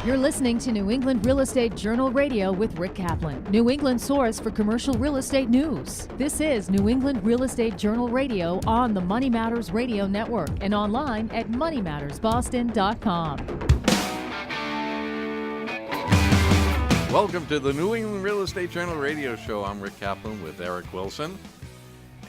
You're listening to New England Real Estate Journal Radio with Rick Kaplan, New England source for commercial real estate news. This is New England Real Estate Journal Radio on the Money Matters Radio Network and online at moneymattersboston.com. Welcome to the New England Real Estate Journal Radio Show. I'm Rick Kaplan with Eric Wilson.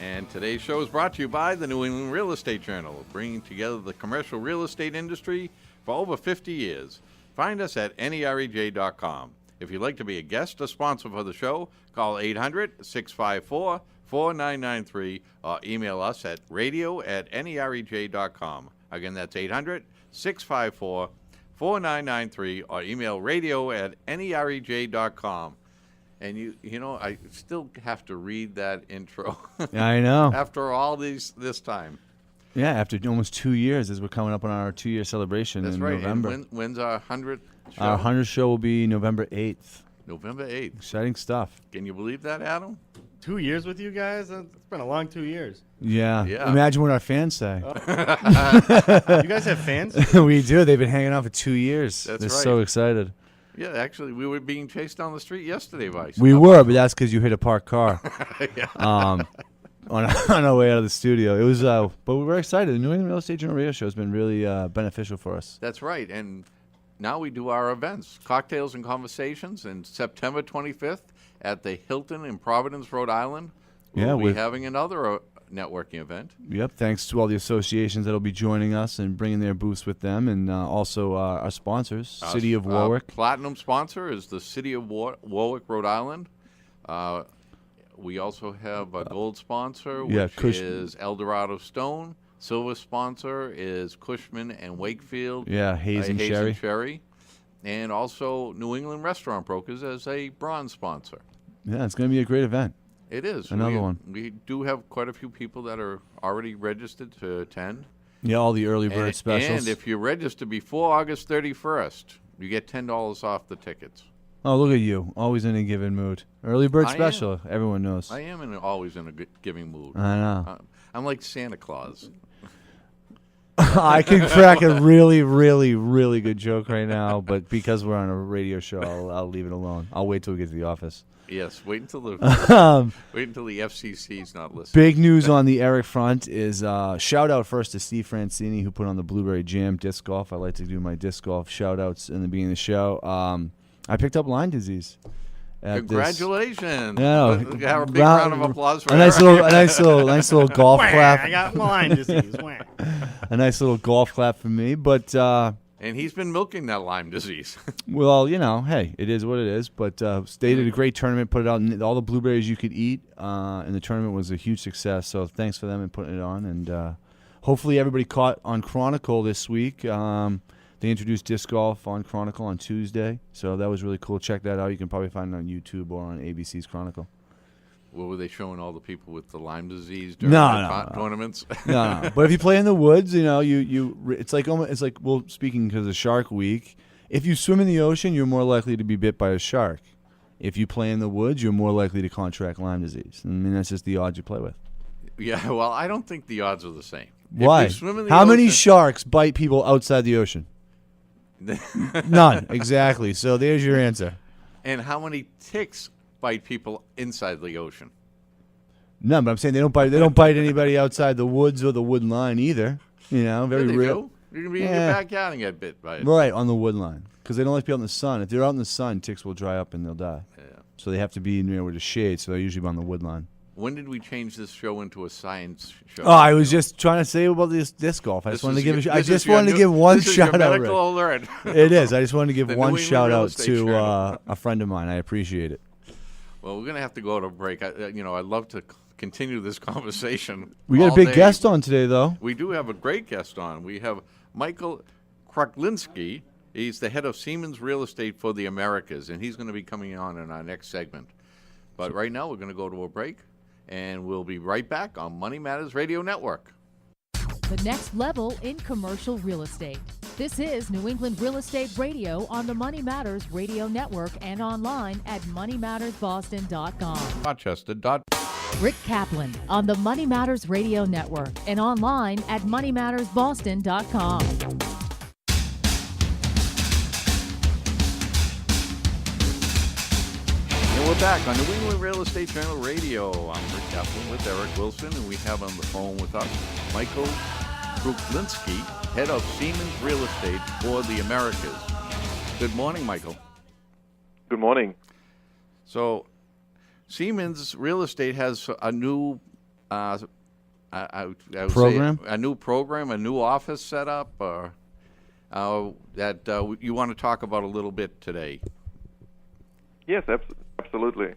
And today's show is brought to you by the New England Real Estate Journal, bringing together the commercial real estate industry for over 50 years. Find us at NEREJ.com. If you'd like to be a guest or sponsor for the show, call 800-654-4993 or email us at radio@nerej.com. Again, that's 800-654-4993 or email radio@nerej.com. And you know, I still have to read that intro. I know. After all this time. Yeah, after almost 2 years, as we're coming up on our 2-year celebration in November. And when's our 100th show? Our 100th show will be November 8th. November 8th. Exciting stuff. Can you believe that, Adam? 2 years with you guys? It's been a long 2 years. Yeah. Imagine what our fans say. You guys have fans? We do. They've been hanging out for 2 years. That's They're right. so excited. Yeah, actually, we were being chased down the street yesterday by We were, but that's because you hit a parked car. Yeah. On our way out of the studio. It was, but we were excited. The New England Real Estate Journal Radio Show has been really beneficial for us. That's right. And now we do our events, Cocktails and Conversations, and September 25th at the Hilton in Providence, Rhode Island. We'll be having another networking event. Yep, thanks to all the associations that will be joining us and bringing their booths with them, and also our sponsors, City of Warwick. Platinum sponsor is the City of Warwick, Rhode Island. We also have a gold sponsor, which is Eldorado Stone. Silver sponsor is Cushman and Wakefield. Yeah, Hayes and Sherry. And also New England Restaurant Brokers as a bronze sponsor. Yeah, it's going to be a great event. It is. Another one. We do have quite a few people that are already registered to attend. Yeah, all the early bird specials. And if you register before August 31st, you get $10 off the tickets. Oh, look at you. Always in a given mood. Early bird special. Everyone knows. I am always in a giving mood. I know. I'm like Santa Claus. I can crack a really, really, really good joke right now, but because we're on a radio show, I'll leave it alone. I'll wait till we get to the office. Yes, wait until the FCC's not listening. Big news on the Eric front is shout out first to Steve Francini, who put on the Blueberry Jam disc golf. I like to do my disc golf shout outs in the beginning of the show. I picked up Lyme disease. Congratulations! Yeah, have a big round of applause for a nice little golf clap. I got Lyme disease. A nice little golf clap for me, but. And he's been milking that Lyme disease. Well, you know, hey, it is what it is. But they did a great tournament, put it out, and all the blueberries you could eat, and the tournament was a huge success. So thanks for them and putting it on. And hopefully everybody caught on Chronicle this week. They introduced disc golf on Chronicle on Tuesday, so that was really cool. Check that out. You can probably find it on YouTube or on ABC's Chronicle. What were they showing all the people with the Lyme disease during the tournaments? No. But if you play in the woods, you know, it's like well, speaking because of Shark Week, if you swim in the ocean, you're more likely to be bit by a shark. If you play in the woods, you're more likely to contract Lyme disease. I mean, that's just the odds you play with. Yeah, well, I don't think the odds are the same. Why? How many sharks bite people outside the ocean? None. Exactly. So there's your answer. And how many ticks bite people inside the ocean? None, but I'm saying they don't bite anybody outside the woods or the wood line either. You know, very real. You're gonna be in your backyard and get bit by it. Right, on the wood line, because they don't like to be out in the sun. If they're out in the sun, ticks will dry up and they'll die. Yeah. So they have to be near where the shade. So they're usually on the wood line. When did we change this show into a science show? Oh, I was just trying to say about this disc golf. I just wanted to give one shout out. Medical alert. It is. I just wanted to give one shout out to a friend of mine. I appreciate it. Well, we're going to have to go to a break. I'd love to continue this conversation. We got a big guest on today, though. We do have a great guest on. We have Michael Kruklinski. He's the head of Siemens Real Estate for the Americas, and he's going to be coming on in our next segment. But right now, we're going to go to a break. And we'll be right back on Money Matters Radio Network. The next level in commercial real estate. This is New England Real Estate Radio on the Money Matters Radio Network and online at moneymattersboston.com. Rochester. Rick Kaplan on the Money Matters Radio Network and online at moneymattersboston.com. We're back on New England Real Estate Journal Radio. I'm Rick Kaplan with Eric Wilson, and we have on the phone with us Michael Kruklinski, head of Siemens Real Estate for the Americas. Good morning, Michael. Good morning. So, Siemens Real Estate has a new I would Program? say a new program, a new office set up that you want to talk about a little bit today. Yes, absolutely.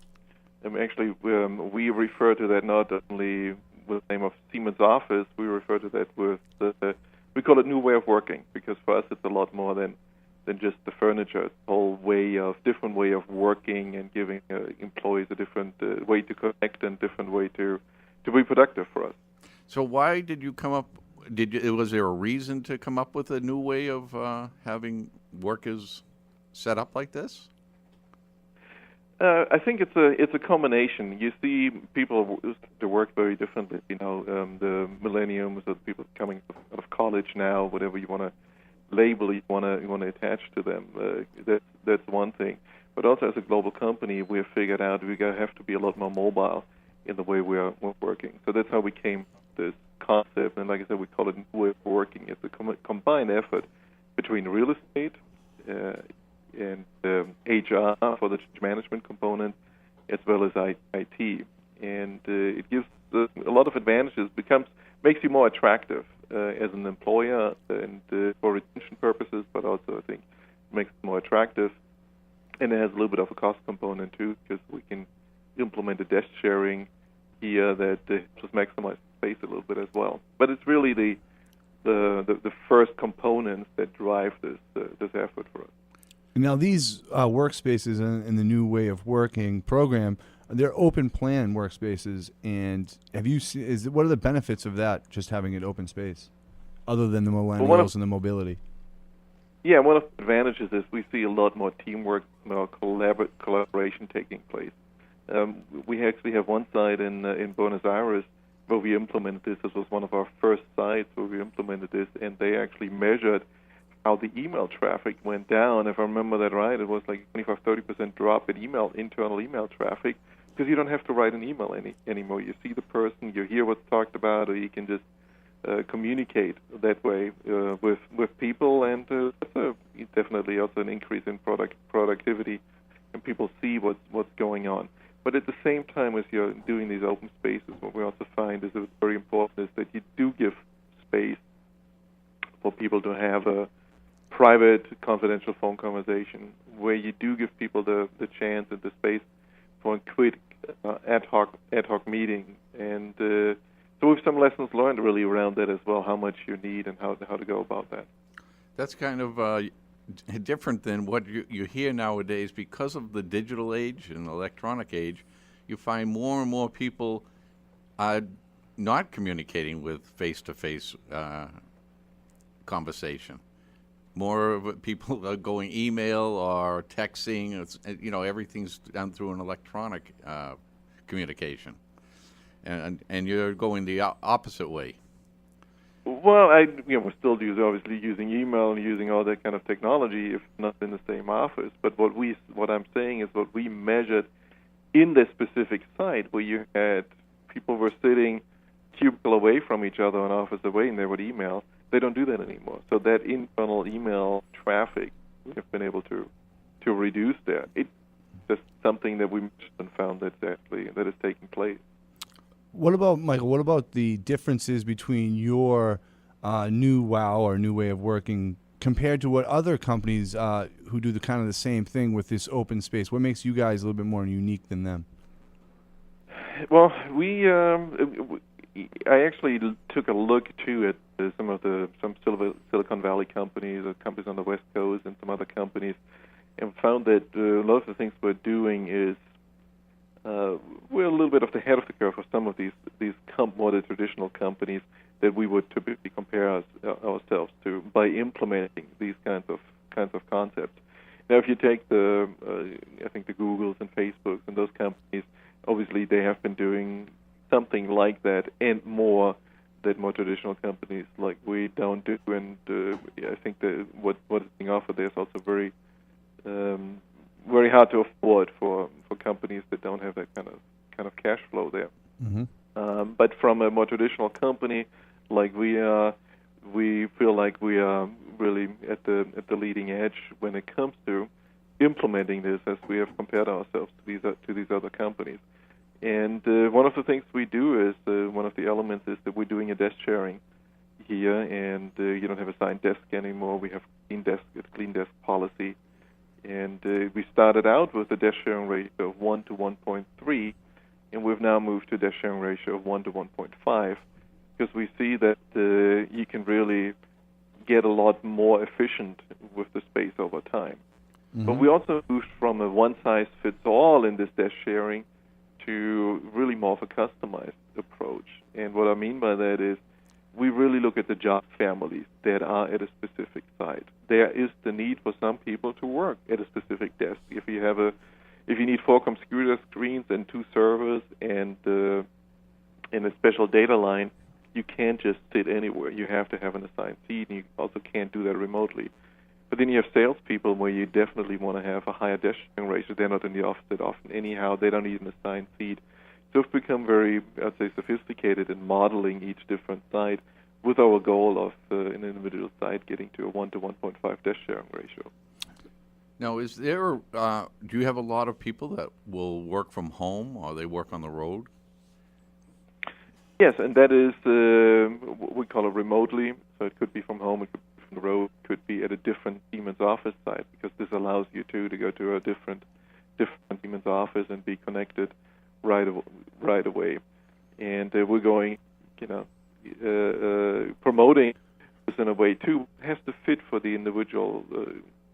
Actually, we refer to that not only with the name of Siemens Office, we refer to that with we call it new way of working, because for us it's a lot more than just the furniture. It's a whole different way of working and giving employees a different way to connect and different way to be productive for us. So why did you come up? Was there a reason to come up with a new way of having workers set up like this? I think it's a combination. You see people to work very differently. The millenniums, or the people coming out of college now, whatever you want to label, you want to attach to them. That's one thing. But also, as a global company, we've figured out we have to be a lot more mobile in the way we're working. So that's how we came to this concept. And like I said, we call it new way of working. It's a combined effort between real estate and HR for the change management component, as well as IT. And it gives a lot of advantages, makes you more attractive as an employer and for retention purposes, but also I think makes it more attractive. And it has a little bit of a cost component too, because we can implement a desk sharing here that just maximize space a little bit as well. But it's really the first components that drive this effort for us. Now, these workspaces in the new way of working program, they're open plan workspaces. And have you seen? What are the benefits of that? Just having an open space, other than the millennials and the mobility. Yeah, one of the advantages is we see a lot more teamwork, more collaboration taking place. We actually have one site in Buenos Aires where we implemented this. This was one of our first sites where we implemented this, and they actually measured how the email traffic went down. If I remember that right, it was like 25-30% drop in internal email traffic, because you don't have to write an email anymore. You see the person, you hear what's talked about, or you can just communicate that way with people, and that's definitely also an increase in productivity, and people see what's going on. But at the same time, as you're doing these open spaces, what we also find is very important is that you do give space for people to have a private, confidential phone conversation, where you do give people the chance and the space for a quick ad hoc meeting. And so we have some lessons learned really around that as well, how much you need and how to go about that. That's kind of different than what you hear nowadays. Because of the digital age and electronic age, you find more and more people not communicating with face-to-face conversation. More of people are going email or texting. Everything's done through an electronic communication, and you're going the opposite way. Well, we're still obviously using email and using all that kind of technology, if not in the same office. But what I'm saying is what we measured in this specific site, where you had people were sitting cubicle away from each other, an office away, and they would email. They don't do that anymore. So that internal email traffic, we have been able to reduce that. It's just something that we found that is taking place. What about, Michael, what about the differences between your new WOW or new way of working compared to what other companies who do the same thing with this open space? What makes you guys a little bit more unique than them? Well, I actually took a look too at some Silicon Valley companies, or companies on the West Coast, and some other companies, and found that a lot of the things we're doing is we're a little bit off the head of the curve for some of these more the traditional companies that we would typically compare ourselves to by implementing these kinds of concepts. Now, if you take I think the Googles and Facebooks and those companies, obviously they have been doing something like that and more that more traditional companies like we don't do. And I think that what is being offered there is also very very hard to afford for companies that don't have that kind of cash flow there. But from a more traditional company like we are, we feel like we are really at the leading edge when it comes to implementing this, as we have compared ourselves to these other companies. And one of the things we do is one of the elements is that we're doing a desk sharing here, and you don't have a assigned desk anymore. We have a clean desk policy, and we started out with a desk sharing ratio of 1 to 1.3, and we've now moved to a desk sharing ratio of 1 to 1.5, because we see that you can really get a lot more efficient with the space over time. But we also moved from a one-size-fits-all in this desk sharing to really more of a customized approach. And what I mean by that is we really look at the job families that are at a specific site. There is the need for some people to work at a specific desk. If you need 4 computer screens and 2 servers and a special data line, you can't just sit anywhere. You have to have an assigned seat, and you also can't do that remotely. But then you have salespeople where you definitely want to have a higher desk sharing ratio. They're not in the office that often anyhow. They don't need an assigned seat. So we've become very, I'd say, sophisticated in modeling each different site with our goal of an individual site getting to a 1 to 1.5 desk sharing ratio. Now, is there? Do you have a lot of people that will work from home, or they work on the road? Yes, and that is what we call it remotely. So it could be from home, it could be from the road, it could be at a different Siemens office site, because this allows you to go to a different Siemens office and be connected right away. And we're going, promoting this in a way too. It has to fit for the individual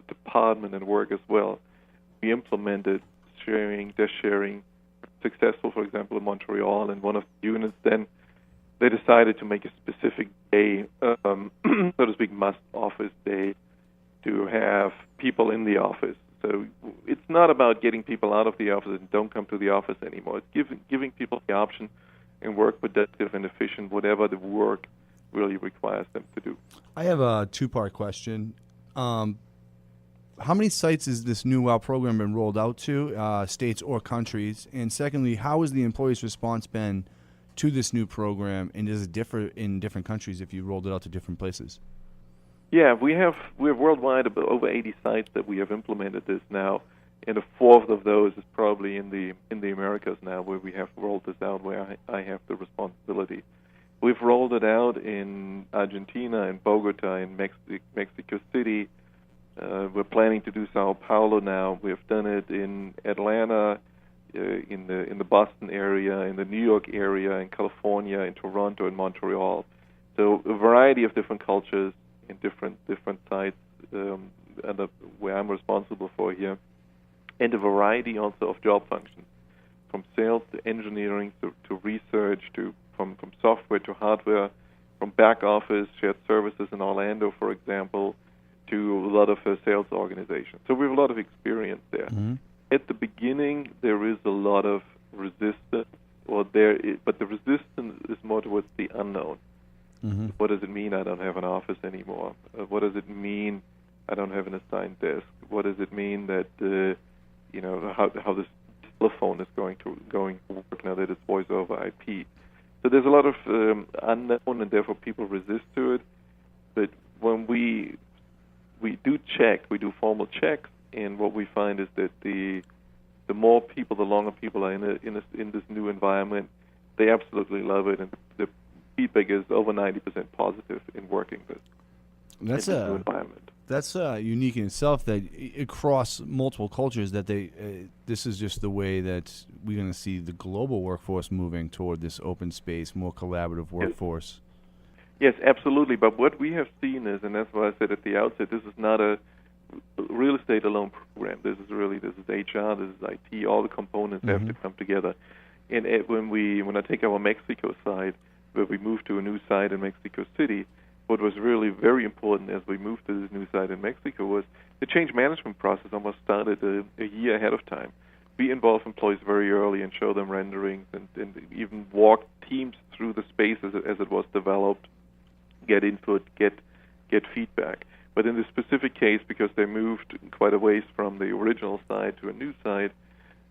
department and work as well. We implemented desk sharing, successful, for example, in Montreal, and one of the units then they decided to make a specific day, so to speak, must office day, to have people in the office. So it's not about getting people out of the office and don't come to the office anymore. It's giving people the option and work productive and efficient, whatever the work really requires them to do. I have a 2-part question. How many sites has this new WOW program been rolled out to, states or countries? And secondly, how has the employee's response been to this new program, and does it differ in different countries if you rolled it out to different places? Yeah, we have worldwide about over 80 sites that we have implemented this now, and a fourth of those is probably in the Americas now, where we have rolled this out, where I have the responsibility. We've rolled it out in Argentina, in Bogota, in Mexico City. We're planning to do Sao Paulo now. We've done it in Atlanta, in the Boston area, in the New York area, in California, in Toronto, and Montreal. So a variety of different cultures in different sites where I'm responsible for here, and a variety also of job functions, from sales to engineering to research, from software to hardware, from back office, shared services in Orlando, for example, to a lot of sales organizations. So we have a lot of experience there. Mm-hmm. At the beginning, there is a lot of resistance, but the resistance is more towards the unknown. Mm-hmm. What does it mean I don't have an office anymore? What does it mean I don't have an assigned desk? What does it mean that how this telephone is going to work now that it's voice over IP? So there's a lot of unknown, and therefore people resist to it. But when we do formal checks, and what we find is that the more people, the longer people are in this new environment, they absolutely love it, and the feedback is over 90% positive in working in this new environment. That's unique in itself, that across multiple cultures, that this is just the way that we're going to see the global workforce moving toward this open space, more collaborative workforce. Yes, absolutely. But what we have seen is, and that's why I said at the outset, this is not a real estate alone program. This is HR, this is IT. All the components have to come together. And when I take our Mexico side, where we moved to a new site in Mexico City, what was really very important as we moved to this new site in Mexico was the change management process almost started a year ahead of time. We involve employees very early and show them renderings and even walk teams through the space as it was developed, get input, get feedback. But in this specific case, because they moved quite a ways from the original site to a new site,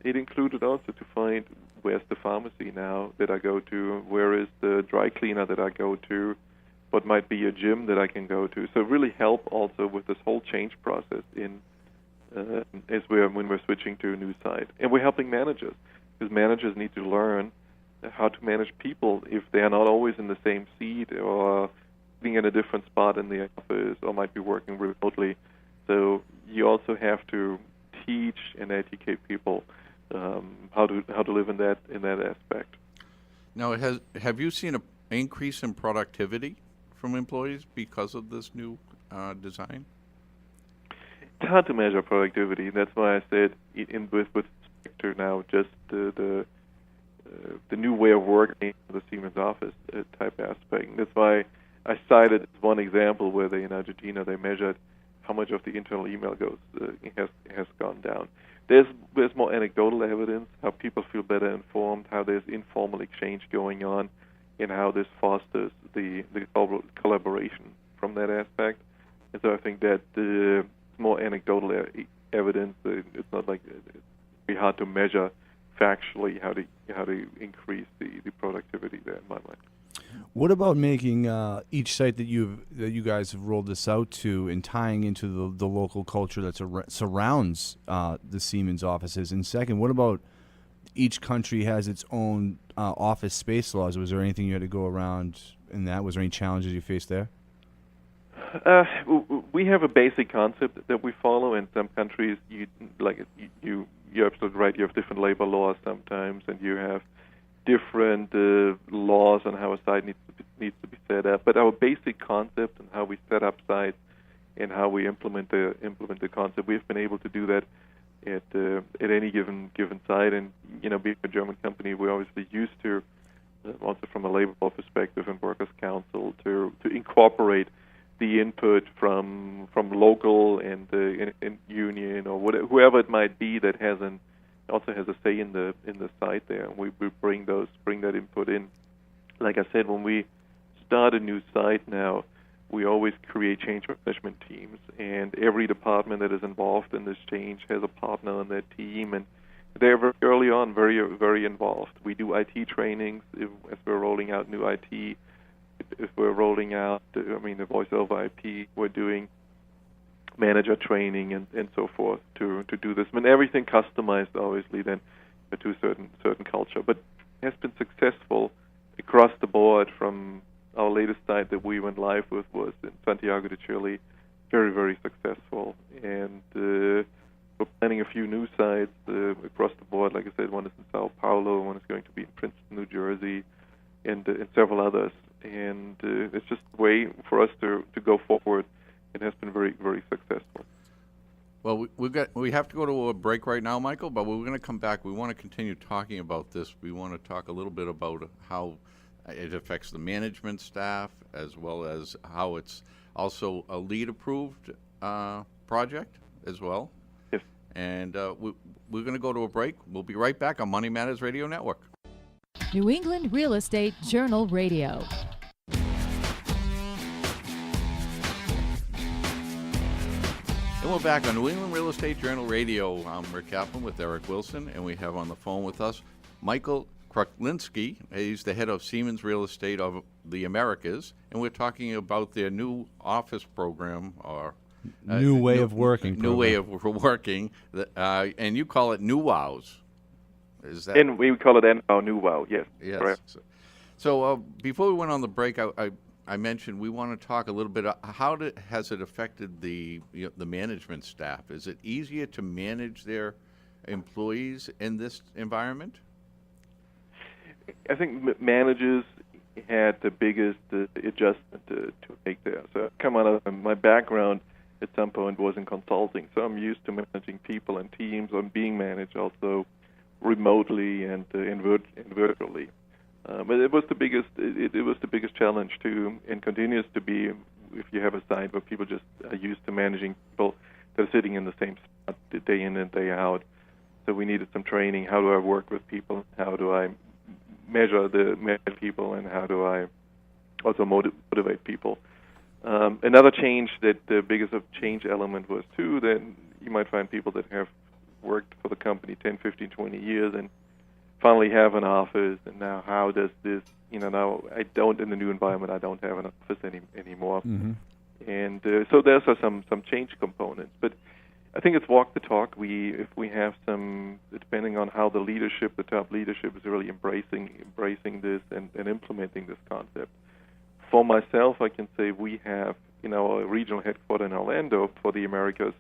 it included also to find where's the pharmacy now that I go to, where is the dry cleaner that I go to, what might be a gym that I can go to. So really help also with this whole change process when we're switching to a new site. And we're helping managers, because managers need to learn how to manage people if they are not always in the same seat or being in a different spot in the office or might be working remotely. So you also have to teach and educate people how to live in that aspect. Now, have you seen an increase in productivity from employees because of this new design? It's hard to measure productivity. That's why I said with sector now, just the new way of working, the Siemens office type aspect. That's why I cited one example where in Argentina they measured how much of the internal email has gone down. There's more anecdotal evidence, how people feel better informed, how there's informal exchange going on, and how this fosters the collaboration from that aspect. And so I think that more anecdotal evidence. It's not like it's very hard to measure factually how to increase the productivity there in my mind. What about making each site that you guys have rolled this out to and tying into the local culture that surrounds the Siemens offices? And second, what about each country has its own office space laws? Was there anything you had to go around in that? Was there any challenges you faced there? We have a basic concept that we follow. In some countries, you're absolutely right. You have different labor laws sometimes, and you have different laws on how a site needs to be set up. But our basic concept and how we set up sites and how we implement the concept, we've been able to do that at any given site. And being a German company, we're obviously used to also from a labor law perspective and workers' council to incorporate the input from local and union or whoever it might be that also has a say in the site there. And we bring that input in. Like I said, when we start a new site now, we always create change management teams, and every department that is involved in this change has a partner on that team, and they're very early on very, very involved. We do IT trainings as we're rolling out new IT. If we're rolling out, the voice over IP, we're doing manager training and so forth to do this. Everything customized, obviously, then to a certain culture. But it has been successful across the board. From our latest site that we went live with was in Santiago de Chile, very, very successful. And we're planning a few new sites across the board. Like I said, one is in Sao Paulo, one is going to be in Princeton, New Jersey, and several others. And it's just a way for us to go forward. It has been very, very successful. Well, we have to go to a break right now, Michael, but we're going to come back. We want to continue talking about this. We want to talk a little bit about how it affects the management staff, as well as how it's also a LEED-approved project as well. Yes. And we're going to go to a break. We'll be right back on Money Matters Radio Network. New England Real Estate Journal Radio. And we're back on New England Real Estate Journal Radio. I'm Rick Kaplan with Eric Wilson, and we have on the phone with us Michael Kruklinski. He's the head of Siemens Real Estate of the Americas, and we're talking about their new office program, or new way of working. New way of working, and you call it New Wows. Is that? And we call it NOW, New Wow, yes. Yes. Correct. So before we went on the break, I mentioned we want to talk a little bit. How has it affected the management staff? Is it easier to manage their employees in this environment? I think managers had the biggest adjustment to make there. So come on, my background at some point was in consulting, so I'm used to managing people and teams and being managed also remotely and virtually. But it was the biggest. It was the biggest challenge too, and continues to be. If you have a site where people just are used to managing people that are sitting in the same spot day in and day out, so we needed some training. How do I work with people? How do I measure people? And how do I also motivate people? Another change that the biggest of change element was too that you might find people that have worked for the company 10, 15, 20 years and finally have an office, and now how does this, now I don't, in the new environment, I don't have an office anymore. Mm-hmm. And so there's some change components. But I think it's walk the talk. If we have some, depending on how the top leadership is really embracing this and implementing this concept. For myself, I can say we have, a regional headquarters in Orlando for the Americas.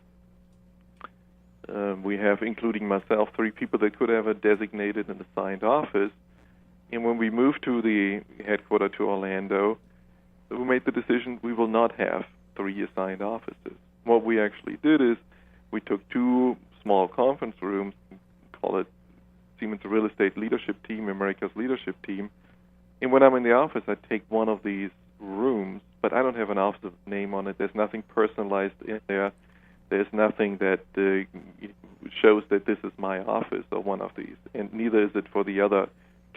We have, including myself, 3 people that could have a designated and assigned office. And when we moved to the headquarters to Orlando, we made the decision we will not have 3 assigned offices. What we actually did is we took 2 small conference rooms, call it Siemens Real Estate Leadership Team, America's Leadership Team. And when I'm in the office, I take one of these rooms, but I don't have an office name on it. There's nothing personalized in there. There's nothing that shows that this is my office or one of these, and neither is it for the other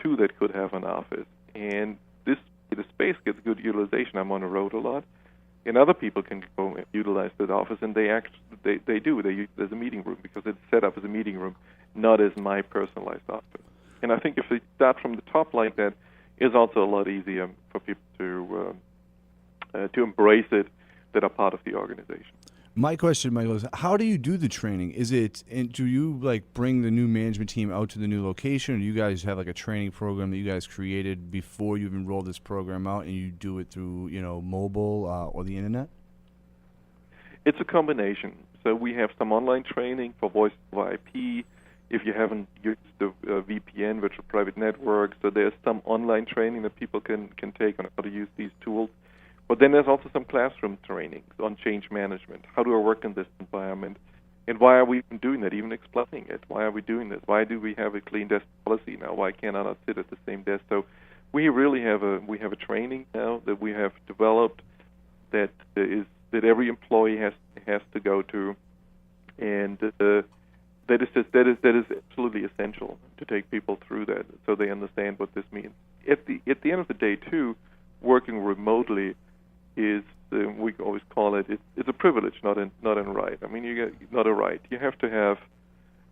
2 that could have an office. And the space gets good utilization. I'm on the road a lot, and other people can go and utilize that office, and they do. They use it as a meeting room because it's set up as a meeting room, not as my personalized office. And I think if they start from the top like that, it's also a lot easier for people to embrace it that are part of the organization. My question, Michael, is how do you do the training? Do you bring the new management team out to the new location, or do you guys have a training program that you guys created before you've enrolled this program out, and you do it through mobile or the internet? It's a combination. So we have some online training for voice over IP. If you haven't used the VPN, virtual private network, so there's some online training that people can take on how to use these tools. But then there's also some classroom training on change management. How do I work in this environment? And why are we even doing that, even explaining it? Why are we doing this? Why do we have a clean desk policy now? Why can't I not sit at the same desk? So we really have a training now that we have developed that every employee has to go to, and that is absolutely essential to take people through that so they understand what this means. At the end of the day, too, working remotely is we always call it's a privilege, not a right. I mean, not a right. You have to have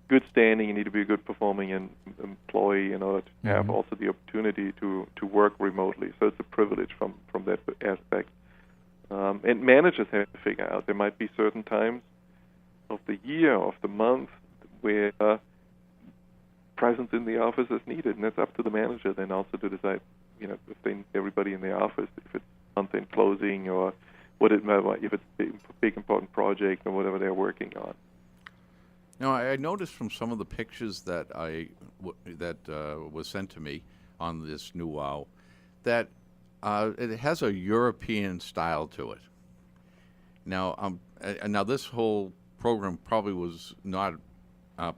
good standing. You need to be a good performing employee in order to have also the opportunity to work remotely. So it's a privilege from that aspect. And managers have to figure out there might be certain times of the year, of the month, where presence in the office is needed, and that's up to the manager then also to decide, if they need everybody in the office, if it's month-end closing or if it's a big important project or whatever they're working on. Now, I noticed from some of the pictures that was sent to me on this new WOW that it has a European style to it. Now, this whole program probably was not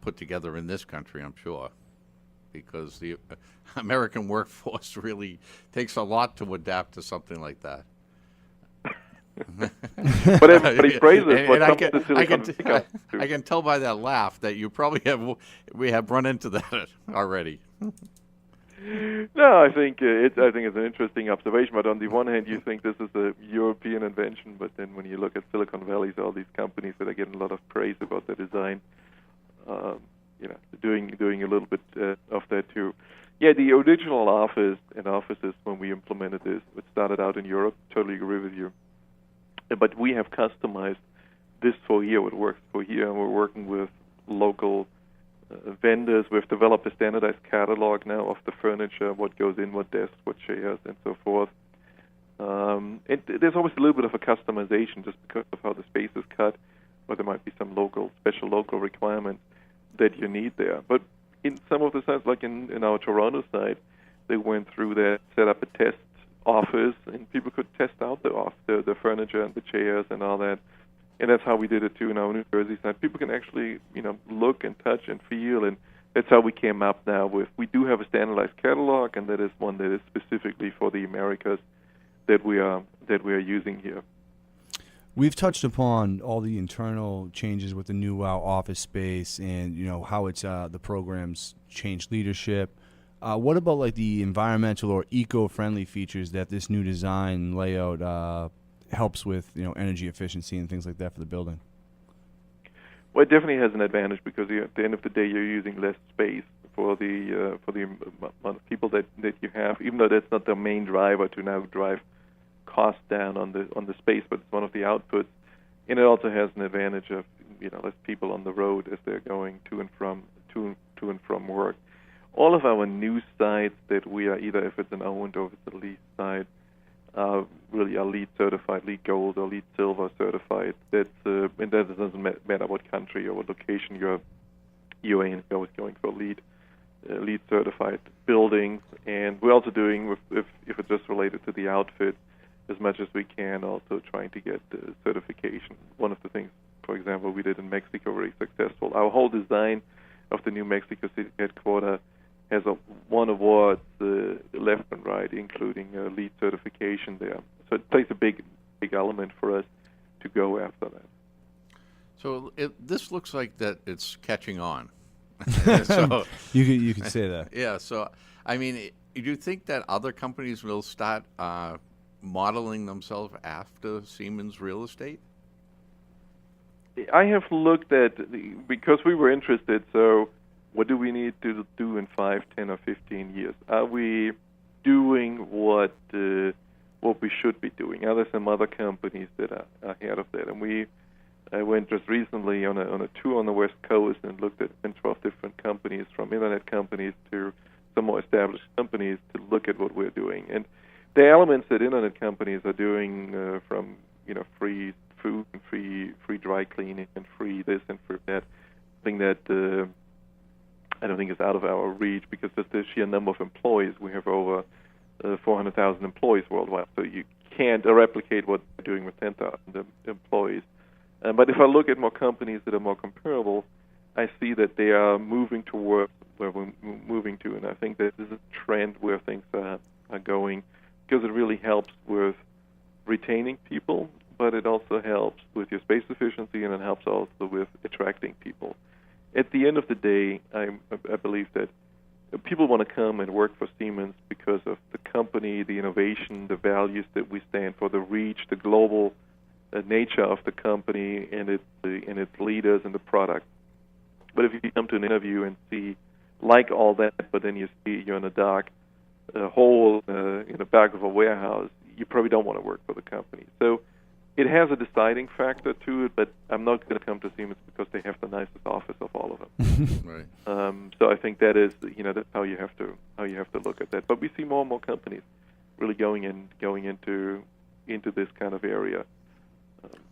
put together in this country, I'm sure, because the American workforce really takes a lot to adapt to something like that. But everybody praises what some of the Silicon Valley companies do. I can tell by that laugh that you probably we have run into that already. No, I think it's an interesting observation. But on the one hand, you think this is a European invention, but then when you look at Silicon Valley, all these companies that are getting a lot of praise about the design, doing a little bit of that too. Yeah, the original offices when we implemented this, it started out in Europe. Totally agree with you. But we have customized this for here, what works for here, and we're working with local vendors. We've developed a standardized catalog now of the furniture, what goes in, what desks, what chairs, and so forth. There's always a little bit of a customization just because of how the space is cut, or there might be some special local requirements that you need there. But in some of the sites, like in our Toronto site, they went through there, set up a test office, and people could test out the furniture and the chairs and all that. And that's how we did it too in our New Jersey site. People can actually, look and touch and feel, and that's how we came up now with. We do have a standardized catalog, and that is one that is specifically for the Americas that we are using here. We've touched upon all the internal changes with the new WOW office space, and how it's the program's changed leadership. What about the environmental or eco-friendly features that this new design layout helps with energy efficiency and things like that for the building. Well, it definitely has an advantage because at the end of the day, you're using less space for the amount of people that you have. Even though that's not the main driver to now drive costs down on the space, but it's one of the outputs. And it also has an advantage of less people on the road as they're going to and from work. All of our new sites that we are, either if it's an owned or if it's a leased site, really are LEED certified, LEED Gold or LEED Silver certified. And that doesn't matter what country or what location you're in. You're always going for LEED certified buildings. And we're also doing, if it's just related to the outfit, as much as we can, also trying to get certification. One of the things, for example, we did in Mexico, very successful. Our whole design of the new Mexico City headquarters has won awards left and right, including LEED certification there. So it plays a big element for us to go after that. So this looks like that it's catching on. So you can say that. Yeah. So I mean, do you think that other companies will start modeling themselves after Siemens Real Estate? I have looked at, because we were interested, so what do we need to do in 5, 10, or 15 years? Are we doing what we should be doing? Are there some other companies that are ahead of that? And I went just recently on a tour on the West Coast and looked at 12 different companies, from internet companies to some more established companies, to look at what we're doing. And the elements that internet companies are doing, from free food and free dry cleaning and free this and free that, thing that I don't think is out of our reach, because just the sheer number of employees, we have over 400,000 employees worldwide, so you can't replicate what we're doing with 10,000 employees. But if I look at more companies that are more comparable, I see that they are moving towards where we're moving to, and I think that this is a trend where things are going, because it really helps with retaining people, but it also helps with your space efficiency, and it helps also with attracting people. At the end of the day, I believe that people want to come and work for Siemens because of the company, the innovation, the values that we stand for, the reach, the global nature of the company, and its leaders and the product. But if you come to an interview and see like all that, but then you see you're in a dark hole in the back of a warehouse, you probably don't want to work for the company. So it has a deciding factor to it, but I'm not going to come to Siemens because they have the nicest office of all of them. Right. So I think that is, that's how you have to look at that. But we see more and more companies really going into this kind of area.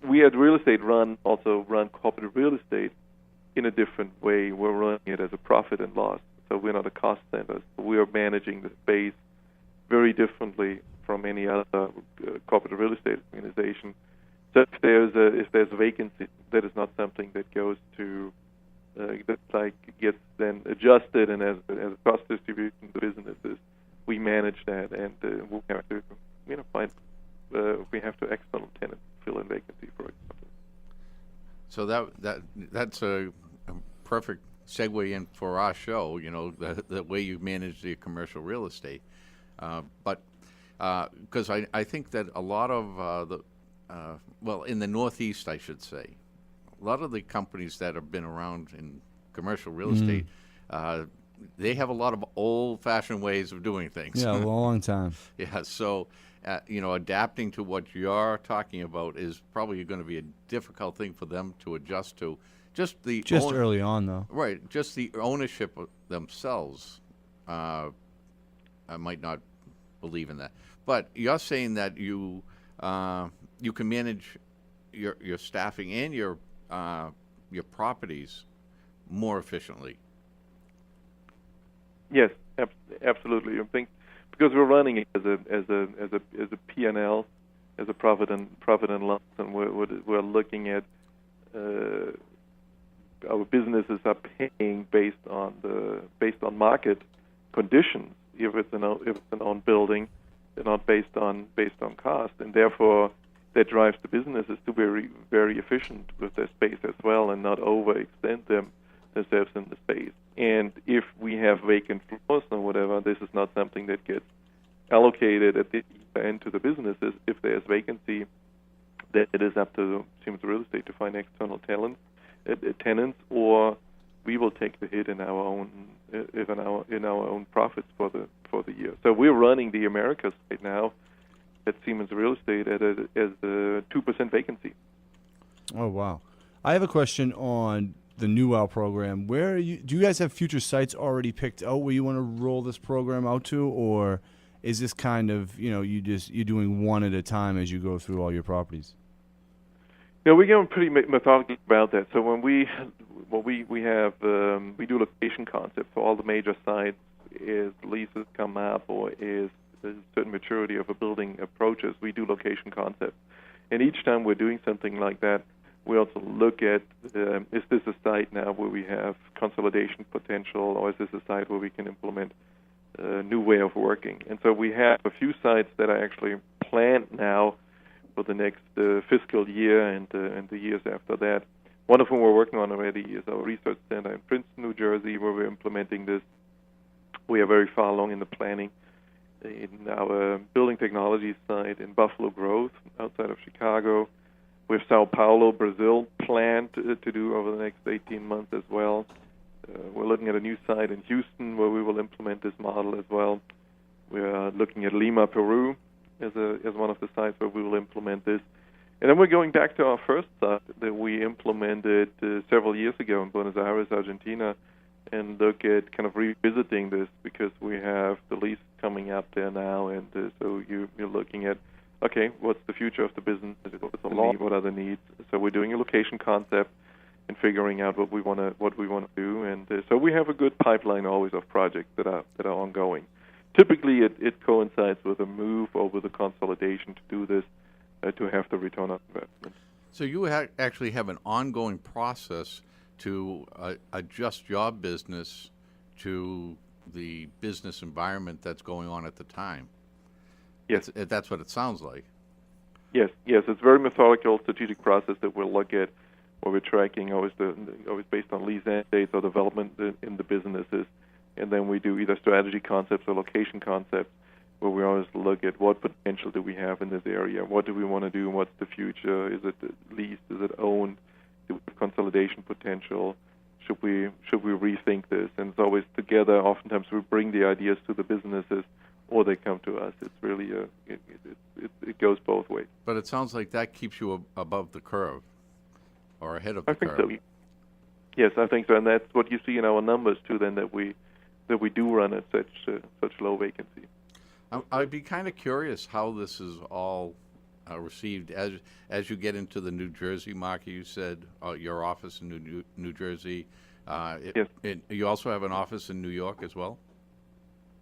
We at Real Estate also run corporate real estate in a different way. We're running it as a profit and loss, so we're not a cost center. So we are managing the space very differently from any other corporate real estate organization. So if there's a vacancy, that is not something that goes to gets then adjusted, and as a cost distribution to businesses, we manage that, and we have to find we have to external tenants fill in vacancy, for example. So that's a perfect segue in for our show. The way you manage the commercial real estate, but because I think that a lot of in the Northeast, I should say, a lot of the companies that have been around in commercial real estate, they have a lot of old-fashioned ways of doing things. Yeah, a long time. Yeah, so adapting to what you're talking about is probably going to be a difficult thing for them to adjust to. Just early on, though. Right, just the ownership of themselves. I might not believe in that, but you're saying that you can manage your staffing and your properties more efficiently. Yes, absolutely. I think because we're running it as a P&L, as a profit and loss, and we're looking at our businesses are paying based on market conditions. If it's an owned building, they're not based on cost, and therefore that drives the businesses to be very, very efficient with their space as well, and not overextend themselves in the space. And if we have vacant floors or whatever, this is not something that gets allocated at the end to the businesses. If there's vacancy, that it is up to Siemens Real Estate to find external tenants, or we will take the hit in our own profits for the year. So we're running the Americas right now at Siemens Real Estate as a 2% vacancy. Oh, wow. I have a question on the Newell program. Do you guys have future sites already picked out where you want to roll this program out to, or is this kind of, you're doing one at a time as you go through all your properties? We're getting pretty methodical about that. So when we do location concepts for all the major sites as leases come up or as a certain maturity of a building approaches, we do location concepts. And each time we're doing something like that, we also look at, is this a site now where we have consolidation potential, or is this a site where we can implement a new way of working? And so we have a few sites that are actually planned now for the next fiscal year and the years after that. One of them we're working on already is our research center in Princeton, New Jersey, where we're implementing this. We are very far along in the planning. In our building technology site in Buffalo Grove, outside of Chicago, we have Sao Paulo, Brazil, planned to do over the next 18 months as well. We're looking at a new site in Houston where we will implement this model as well. We're looking at Lima, Peru, as one of the sites where we will implement this. And then we're going back to our first site that we implemented several years ago in Buenos Aires, Argentina, and look at kind of revisiting this because we have the lease coming up there now, and so you're looking at, okay, what's the future of the business? What are the needs? So we're doing a location concept and figuring out what we want to do, and so we have a good pipeline always of projects that are ongoing. Typically, it coincides with a move or with a consolidation to do this to have the return on investment. So you actually have an ongoing process to adjust your business to the business environment that's going on at the time. Yes. That's what it sounds like. Yes, it's a very methodical, strategic process that we'll look at, where we're tracking always based on lease end dates or development in the businesses, and then we do either strategy concepts or location concepts, where we always look at what potential do we have in this area, what do we want to do, and what's the future? Is it leased? Is it owned? Do we have consolidation potential? Should we rethink this? And it's always together. Oftentimes we bring the ideas to the businesses, or they come to us. It's really it goes both ways. But it sounds like that keeps you above the curve, or ahead of the curve. I think so. Yes, I think so, and that's what you see in our numbers too. Then that we do run at such low vacancy. I'd be kind of curious how this is all received as you get into the New Jersey market. You said your office in New Jersey. Yes. You also have an office in New York as well?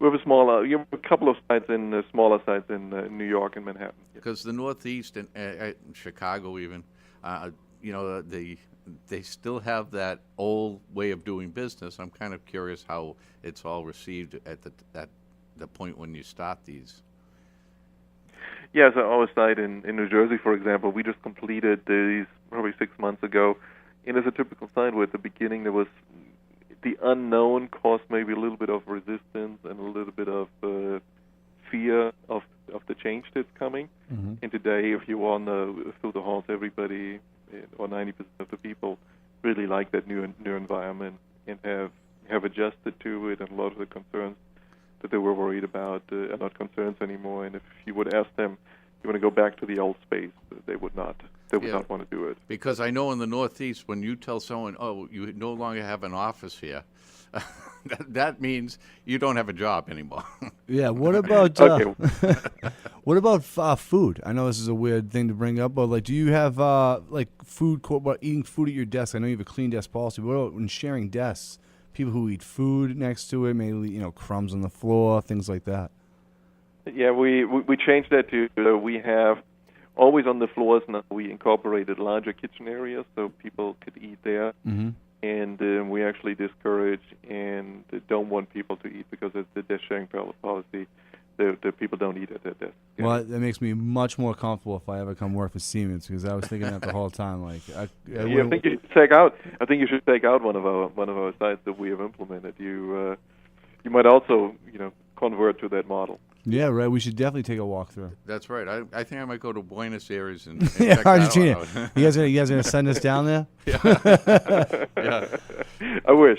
We have a couple of sites in smaller sites in New York and Manhattan. Because the Northeast and Chicago even, they still have that old way of doing business. I'm kind of curious how it's all received at the point when you start these. Yes, our site in New Jersey, for example, we just completed these probably 6 months ago. And as a typical site where at the beginning there was the unknown caused maybe a little bit of resistance and a little bit of fear of the change that's coming. Mm-hmm. And today, if you walk through the halls, everybody, or 90% of the people, really like that new environment and have adjusted to it, and a lot of the concerns that they were worried about are not concerns anymore. And if you would ask them, you want to go back to the old space, they would not. They would not want to do it. Because I know in the Northeast, when you tell someone, oh, you no longer have an office here, that means you don't have a job anymore. Yeah. What about what about food? I know this is a weird thing to bring up, but do you have food court? About eating food at your desk? I know you have a clean desk policy. What about when sharing desks? People who eat food next to it, maybe crumbs on the floor, things like that. Yeah, we changed that to we have always on the floors now. We incorporated larger kitchen areas so people could eat there. Mm-hmm. And we actually discourage and don't want people to eat because of the desk sharing policy. The people don't eat at their desk. Well, that makes me much more comfortable if I ever come work for Siemens, because I was thinking that the whole time. I think you should check out. I think you should check out one of our sites that we have implemented. You might also convert to that model. Yeah, right. We should definitely take a walk through. That's right. I think I might go to Buenos Aires and Yeah, check that Argentina. out. You guys gonna send us down there? Yeah. I wish.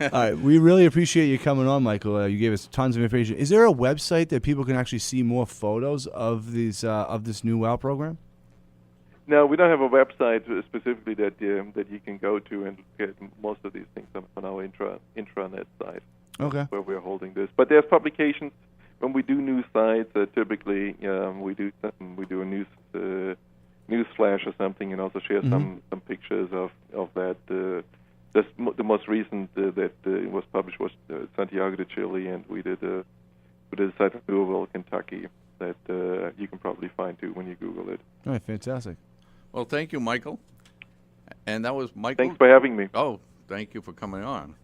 All right. We really appreciate you coming on, Michael. You gave us tons of information. Is there a website that people can actually see more photos of these of this new WOW program? No, we don't have a website specifically that you can go to and get most of these things on our intranet site. Okay. Where we're holding this. But there's publications. When we do news sites, typically we do a news flash or something, and also share some pictures of that. The most recent that was published was Santiago de Chile, and we did a site in Louisville, Kentucky, that you can probably find too when you Google it. All right. Fantastic. Well, thank you, Michael. And that was Michael. Thanks for having me. Oh, thank you for coming on.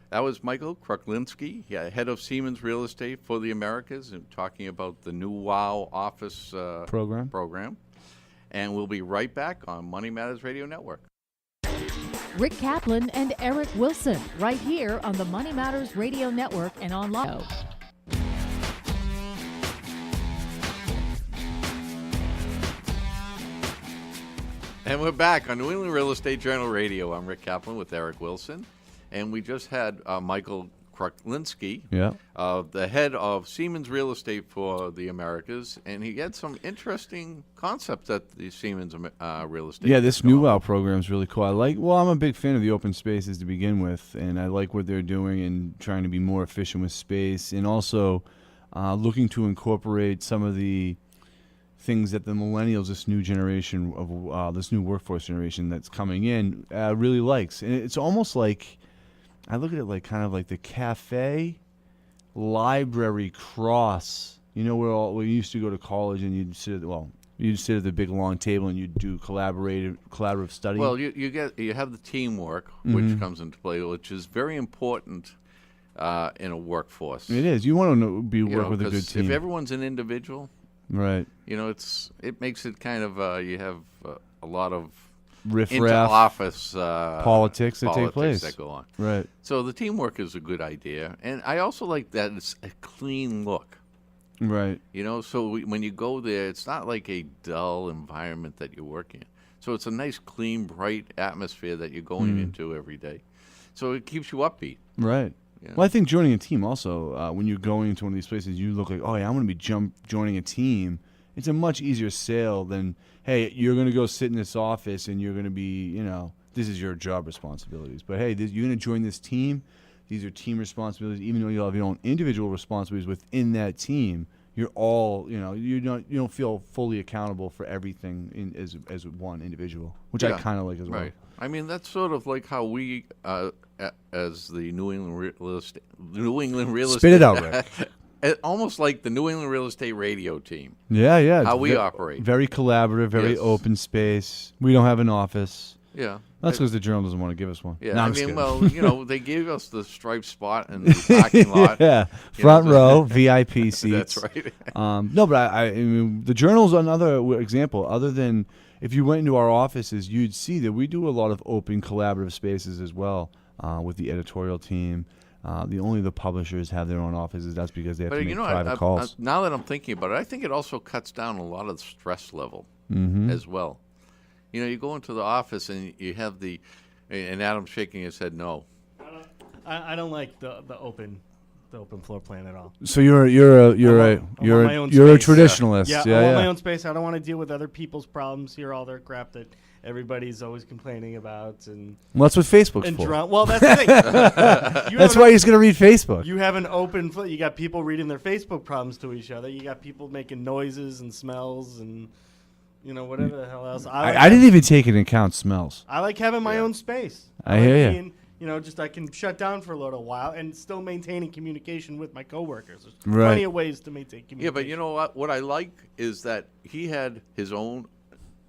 That was Michael Kruklinski, head of Siemens Real Estate for the Americas, and talking about the new WOW Office program. And we'll be right back on Money Matters Radio Network. Rick Kaplan and Eric Wilson, right here on the Money Matters Radio Network and online. And we're back on New England Real Estate Journal Radio. I'm Rick Kaplan with Eric Wilson. And we just had Michael Kruklinski, the head of Siemens Real Estate for the Americas, and he had some interesting concepts at the Siemens Real Estate. Yeah, this new WOW program is really cool. I'm a big fan of the open spaces to begin with, and I like what they're doing and trying to be more efficient with space, and also looking to incorporate some of the things that the millennials, this new generation of this new workforce generation that's coming in, really likes. And it's almost like, I look at it like kind of like the cafe library cross. You know, where we used to go to college and you'd sit at the big long table and you'd do collaborative study. Well, you have the teamwork, which comes into play, which is very important in a workforce. It is. You want to work with a good team. If everyone's an individual, right? You know, it makes it kind of you have a lot of riff-raff office politics that take place that go on. Right. So the teamwork is a good idea, and I also like that it's a clean look. Right. You know, so when you go there, it's not like a dull environment that you're working in. So it's a nice, clean, bright atmosphere that you're going into every day. So it keeps you upbeat. Right. Yeah. Well, I think joining a team also, when you're going into one of these places, you look like, oh, yeah, I'm going to be joining a team. It's a much easier sale than, hey, you're going to go sit in this office and you're going to be, this is your job responsibilities. But, hey, you're going to join this team. These are team responsibilities. Even though you have your own individual responsibilities within that team, you're all, you don't feel fully accountable for everything as one individual, which I kind of like as well. Right. I mean, that's sort of like how we, as the New England Real Estate, Spit it out, Rick. Almost like the New England Real Estate radio team. Yeah. How we operate. Very collaborative, very open space. We don't have an office. Yeah. That's because the Journal doesn't want to give us one. Yeah, no, I mean, well, they gave us the striped spot in the parking lot. Yeah, front row, VIP seats. That's right. No, but I mean, the Journal's another example. Other than if you went into our offices, you'd see that we do a lot of open collaborative spaces as well with the editorial team. Only the publishers have their own offices. That's because they have to make private calls. Now that I'm thinking about it, I think it also cuts down a lot of the stress level as well. You know, you go into the office and you have and Adam's shaking his head no. I don't like the open floor plan at all. So you're a traditionalist. Yeah, I want my own space. I don't want to deal with other people's problems, hear all their crap that everybody's always complaining about, and that's what Facebook's for. Well, that's the thing. That's why he's going to read Facebook. You have an open. You got people reading their Facebook problems to each other. You got people making noises and smells and whatever the hell else. I didn't even take into account smells. I like having my own space. I hear you. Just I can shut down for a little while and still maintaining communication with my coworkers. There's right. plenty of ways to maintain communication. Yeah, but you know what I like is that he had his own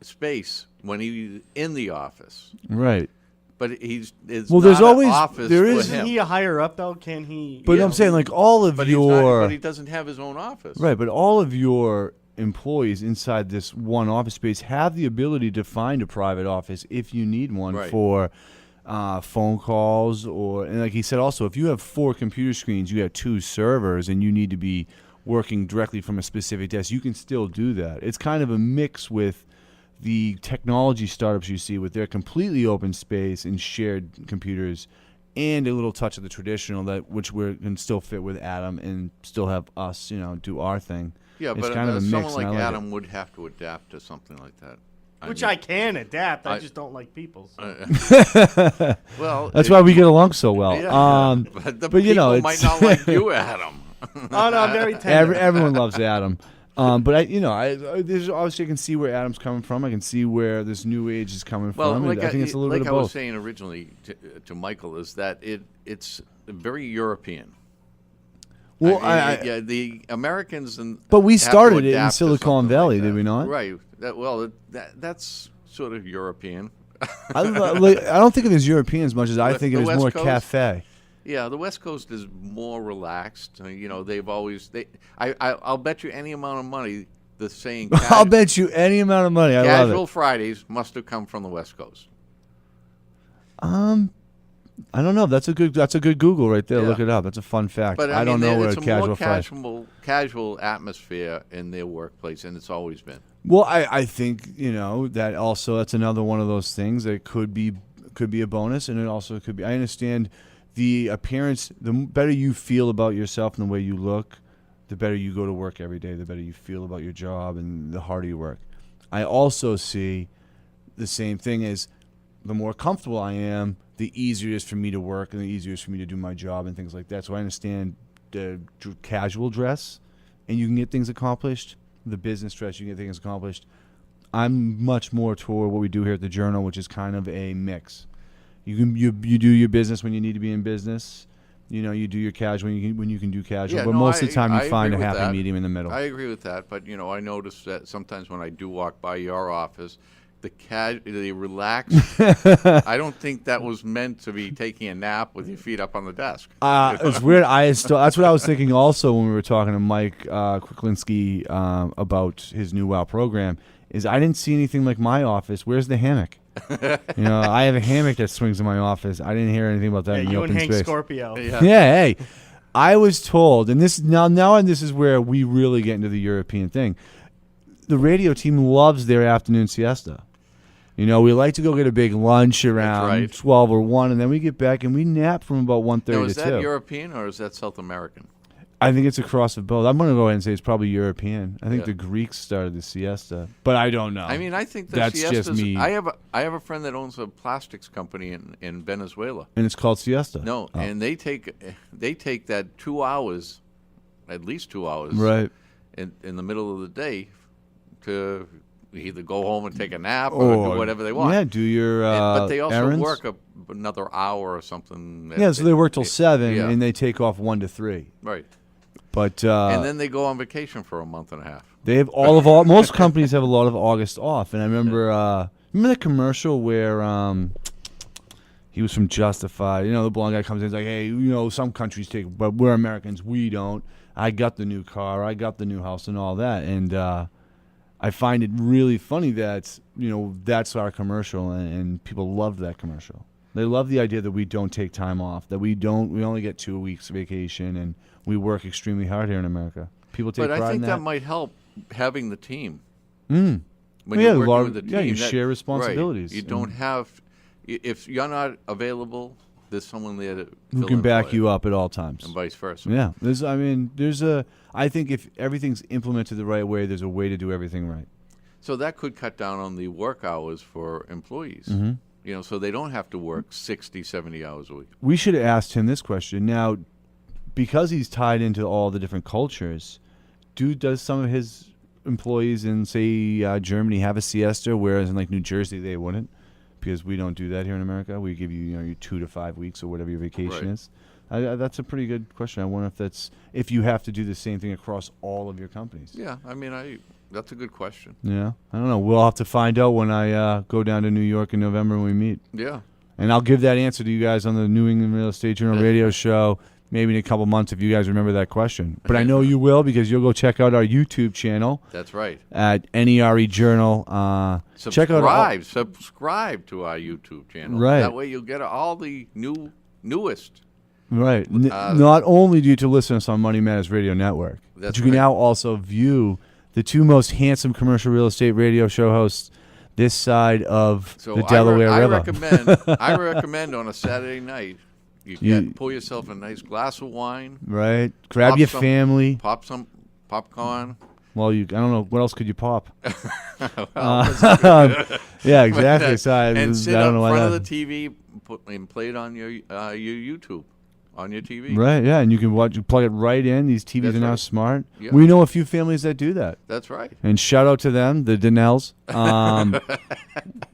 space when he was in the office. Right. But there's always office there is. Isn't he a higher up though? Can he? But I'm saying like all of but your. But he doesn't have his own office. Right, but all of your employees inside this one office space have the ability to find a private office if you need one for phone calls, and like he said also, if you have 4 computer screens, you have 2 servers, and you need to be working directly from a specific desk, you can still do that. It's kind of a mix with the technology startups you see with their completely open space and shared computers, and a little touch of the traditional which we can still fit with Adam and still have us, do our thing. Yeah, it's but kind of a mix, someone like and I like Adam would have to adapt to something like that. Which I can adapt. I just don't like people. So. Well, that's why we get along so well. Yeah, but the people might not like you, Adam. Oh no, I'm very tender. Everyone loves Adam. But there's obviously I can see where Adam's coming from. I can see where this new age is coming from. Like I think it's a little bit of like I was both. saying originally to Michael, is that it's very European. Well, the Americans but we have to started it in adapt to Silicon something Valley, like did that. we not? Right. That's sort of European. I don't think of it as European as much as I think it is more Coast? cafe. Yeah, the West Coast is more relaxed. They've always I'll bet you any amount of money the saying. I'll bet you any amount of money. I love it. Casual Fridays must have come from the West Coast. I don't know. That's a good Google right there. Yeah. Look it up. That's a fun fact. But I don't know where it's a a casual more Friday. casual atmosphere in their workplace, and it's always been. Well, I think that also that's another one of those things that could be a bonus, and it also could be. I understand the appearance. The better you feel about yourself and the way you look, the better you go to work every day. The better you feel about your job, and the harder you work. I also see the same thing as the more comfortable I am, the easier it is for me to work, and the easier it is for me to do my job and things like that. So I understand the casual dress, and you can get things accomplished. The business dress, you can get things accomplished. I'm much more toward what we do here at the Journal, which is kind of a mix. You do your business when you need to be in business. You do your casual when you can do casual. Yeah, but no, most of the time, I you find a agree with happy that. medium in the middle. I agree with that, but I notice that sometimes when I do walk by your office, the relaxed. I don't think that was meant to be taking a nap with your feet up on the desk. It's weird. That's what I was thinking also when we were talking to Mike Kruklinski about his new WOW program. Is I didn't see anything like my office. Where's the hammock? I have a hammock that swings in my office. I didn't hear anything about that in the you open and Hank space. Scorpio. Yeah. Yeah, hey, I was told, and this and this is where we really get into the European thing. The radio team loves their afternoon siesta. We like to go get a big lunch around 12 or 1, and then we get back and we nap from about 1:30 to 2. Now, is that European or is that South American? I think it's a cross of both. I'm going to go ahead and say it's probably European. I think Yeah. the Greeks started the siesta, but I don't know. I mean, I think the That's siestas. just me. I have a friend that owns a plastics company in Venezuela. And it's called siesta. No, Oh. and they take that 2 hours, at least 2 hours, Right. in the middle of the day, to either go home and take a nap or do whatever they want. Yeah, do your but they also errands. work another hour or something. Yeah, so they work till 7, yeah. and they take off 1 to 3. Right. But And then they go on vacation for a month and a half. they have most companies have a lot of August off. And I remember the commercial where he was from Justified. The blonde guy comes in and is like, hey, some countries take, but we're Americans, we don't. I got the new car, I got the new house and all that. And I find it really funny that, that's our commercial, and people love that commercial. They love the idea that we don't take time off, that we only get 2 weeks vacation, and we work extremely hard here in America. People take But pride I think in that might help having the team. Mm. When Yeah, you're a lot working of- with the yeah, team, you share responsibilities. Right. You don't have. If you're not available, there's someone there to Who fill can in back for you up at all times. and vice versa. Yeah. I think if everything's implemented the right way, there's a way to do everything right. So that could cut down on the work hours for employees. Mm-hmm. So they don't have to work 60, 70 hours a week. We should have asked him this question. Now, because he's tied into all the different cultures, does some of his employees in, say, Germany have a siesta, whereas in, like, New Jersey they wouldn't? Because we don't do that here in America. We give you, your 2 to 5 weeks or whatever your vacation Right. is. That's a pretty good question. I wonder if you have to do the same thing across all of your companies. Yeah, that's a good question. Yeah, I don't know. We'll have to find out when I go down to New York in November when we meet. Yeah. And I'll give that answer to you guys on the New England Real Estate Journal radio show maybe in a couple months if you guys remember that question. But I know you will because you'll go check out our YouTube channel. That's right. At NERE Journal. Check out subscribe to our YouTube channel. Right. That way you'll get all the newest. Right. Not only do you to listen to us on Money Matters Radio Network, but you can now also view the two most handsome commercial real estate radio show hosts this side of the Delaware River. I recommend on a Saturday night, you pull yourself a nice glass of wine. Right. Grab your family. Pop some popcorn. Well, I don't know. What else could you pop? Yeah, exactly. And sit up in front of the TV and play it on your YouTube. On your TV. Right, yeah, and you can plug it right in. These TVs are now smart. Yeah. We know a few families that do that. That's right. And shout out to them, the Donnells.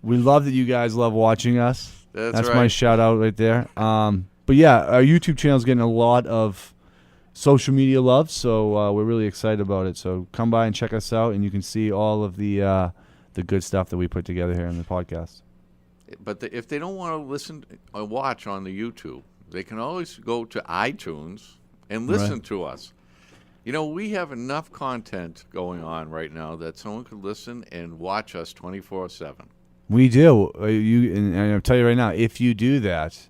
We love that you guys love watching us. That's right. My shout out right there. But yeah, our YouTube channel is getting a lot of social media love, so we're really excited about it. So come by and check us out, and you can see all of the good stuff that we put together here in the podcast. But if they don't want to listen or watch on the YouTube, they can always go to iTunes and listen to us. You know, we have enough content going on right now that someone could listen and watch us 24/7. We do. And I'll tell you right now, if you do that,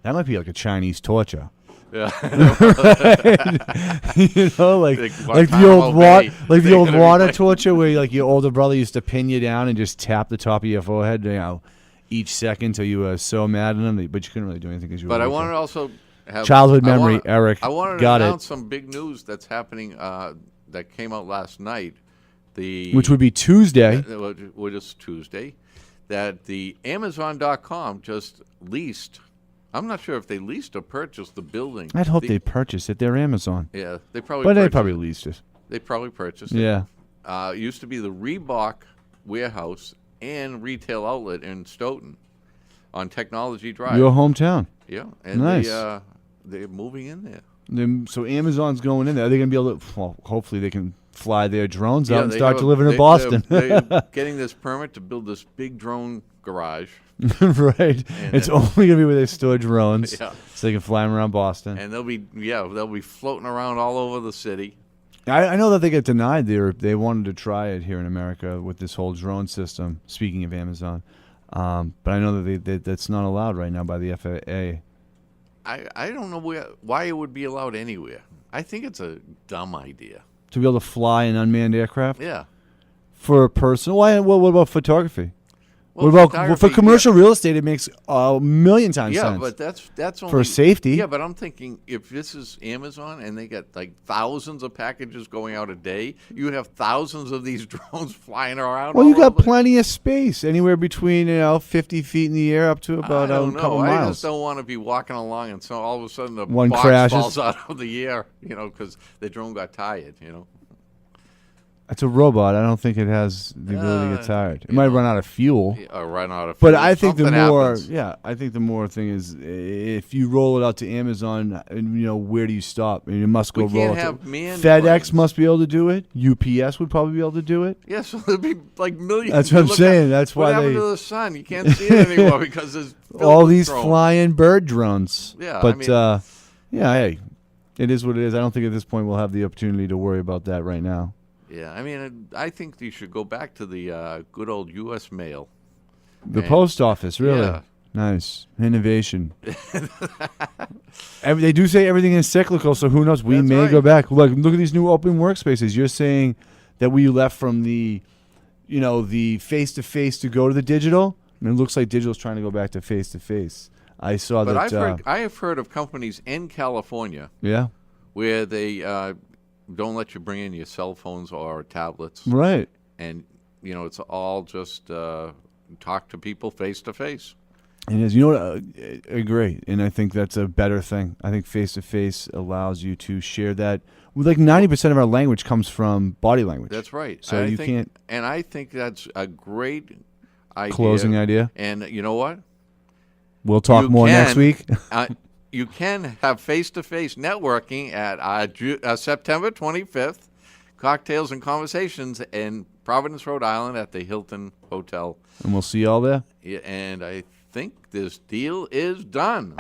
that might be like a Chinese torture. Yeah. You know, like the old water torture where like your older brother used to pin you down and just tap the top of your forehead, each second till you were so mad at him, but you couldn't really do anything because you were. But I want to also have childhood memory, Eric. I wanted to announce some big news that's happening that came out last night. Which would be Tuesday. Which is Tuesday. That the Amazon.com just leased. I'm not sure if they leased or purchased the building. I'd hope they purchased it. They're Amazon. Yeah, they probably. But they probably leased it. They probably purchased it. Yeah. It used to be the Reebok warehouse and retail outlet in Stoughton on Technology Drive. Your hometown. Yeah. And nice. They're moving in there. So Amazon's going in there. Are they going to be able to, well, hopefully they can fly their drones out and start delivering to Boston. They're getting this permit to build this big drone garage. Right. It's only going to be where they store drones so they can fly them around Boston. And they'll be floating around all over the city. I know that they get denied. They wanted to try it here in America with this whole drone system, speaking of Amazon. But I know that that's not allowed right now by the FAA. I don't know why it would be allowed anywhere. I think it's a dumb idea. To be able to fly an unmanned aircraft? Yeah. For a person? What about photography? Well, what about for commercial real estate? It makes a million times sense. Yeah, but that's only for safety. Yeah, but I'm thinking if this is Amazon and they get like thousands of packages going out a day, you would have thousands of these drones flying around. Well, you got plenty of space, anywhere between 50 feet in the air up to about a couple miles. I just don't want to be walking along and so all of a sudden the one box crashes. falls out of the air, because the drone got tired, It's a robot. I don't think it has the ability to get tired. It might run out of fuel. Or run out of fuel. But I think I think the more thing is if you roll it out to Amazon, where do you stop? You must go roll it. FedEx must be able to do it. UPS would probably be able to do it. Yeah, so there'd be like millions. That's what I'm saying. That's why what happened to the sun? You can't see it anymore because there's all these flying bird drones. Yeah, but hey, it is what it is. I don't think at this point we'll have the opportunity to worry about that right now. Yeah, I think you should go back to the good old U.S. mail. The post office, really? Yeah. Nice. Innovation. They do say everything is cyclical, so who knows? We may go back. Look at these new open workspaces. You're saying that we left from the face-to-face to go to the digital? And it looks like digital's trying to go back to face-to-face. I saw that. But I have heard of companies in California where they don't let you bring in your cell phones or tablets. Right. And, it's all just talk to people face to face. And as you know, I agree. And I think that's a better thing. I think face to face allows you to share that. Like 90% of our language comes from body language. That's right. So can't. And I think that's a great idea. Closing idea. And you know what? We'll talk more next week. You can have face-to-face networking at September 25th, cocktails and conversations in Providence, Rhode Island at the Hilton Hotel. And we'll see you all there. Yeah, and I think this deal is done.